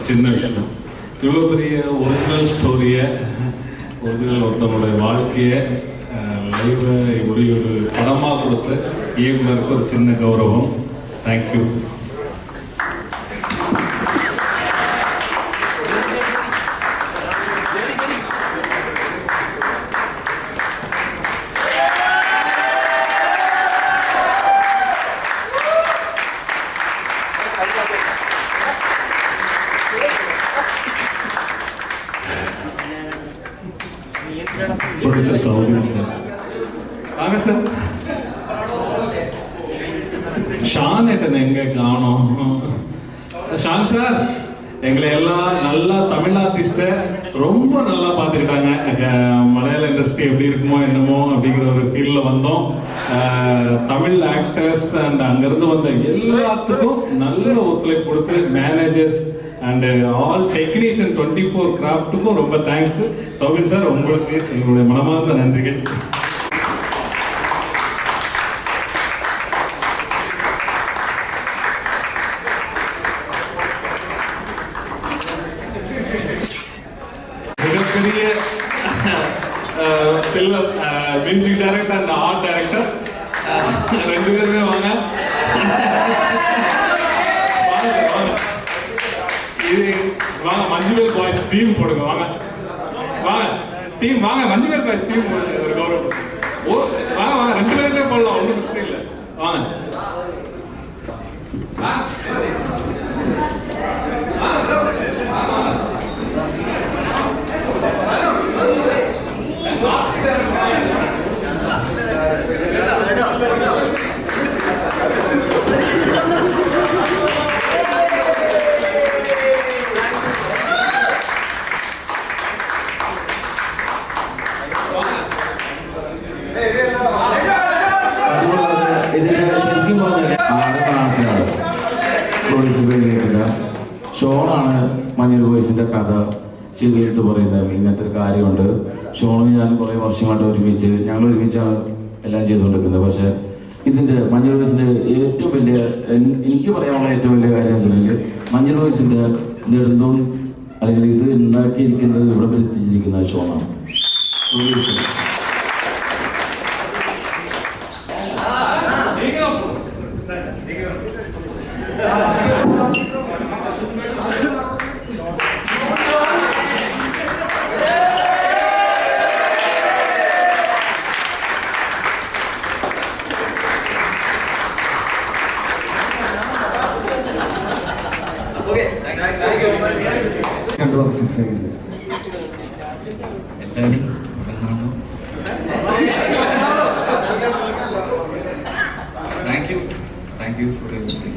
சின்ன விஷயம். இவ்வளோ பெரிய ஒரிஜினல் ஸ்டோரியை, ஒரிஜினல் ஒருத்தவங்களுடைய வாழ்க்கையை லைவை இப்படி ஒரு படமாக கொடுத்து இயக்குனருக்கு ஒரு சின்ன கௌரவம். தேங்க்யூ. ப்ரொடியூசர் சௌதரி சார், வாங்க சார். ஷான் ஏட்டனை எங்க காணோம்? ஷான் சார், எங்களை எல்லாம் நல்லா தமிழ் ஆர்டிஸ்ட்டை ரொம்ப நல்லா பார்த்துக்கிட்டாங்க. மலையாள இண்டஸ்ட்ரி எப்படி இருக்குமோ என்னமோ அப்படிங்கிற ஒரு ஃபீல்டில் வந்தோம். தமிழ் ஆக்டர்ஸ் அண்ட் அங்கேருந்து வந்த எல்லாத்துக்கும் நல்ல ஒத்துழைப்பு கொடுத்து மேனேஜர்ஸ் அண்ட் ஆல் டெக்னீஷியன் 24 கிராஃப்ட்டுக்கும் ரொம்ப தேங்க்ஸ். சௌபின் சார், உங்களுக்கு எங்களுடைய மனமார்ந்த நன்றிகள். மிகப்பெரிய pillar music director and art director ரெண்டு பேருமே வாங்க. வாங்க மஞ்சுவேல் பாய்ஸ் டீம் போடுங்க. வாங்க வாங்க டீம், வாங்க மஞ்சுவேல் பாய்ஸ் டீம் ஒரு கௌரவம். வாங்க வாங்க, ரெண்டு பேருமே போடலாம், ஒன்றும் பிரச்சனை இல்லை. வாங்க ഷോണാണ് മഞ്ഞൾ ബോയ്സിന്റെ കഥ ചെയ്തെടുത്ത് പറയുന്നത്. ഇങ്ങനത്തെ ഒരു കാര്യമുണ്ട്. ഷോണും ഞാൻ കുറേ വർഷമായിട്ട് ഞങ്ങൾ ഒരുമിച്ചാണ് എല്ലാം ചെയ്തുകൊണ്ടിരിക്കുന്നത്. പക്ഷെ ഇതിന്റെ മഞ്ഞൾ ബോയ്സിന്റെ ഏറ്റവും വലിയ, എനിക്ക് പറയാനുള്ള ഏറ്റവും വലിയ കാര്യം വെച്ചിട്ടുണ്ടെങ്കിൽ മഞ്ഞൾ ബോയ്സിന്റെ നെടുന്തും അല്ലെങ്കിൽ ഇത് ഉണ്ടാക്കിയിരിക്കുന്നത്, ഇവിടെ എത്തിച്ചിരിക്കുന്ന ഷോണാണ്. സംസാരിക്കുന്നത് Thank you for everything.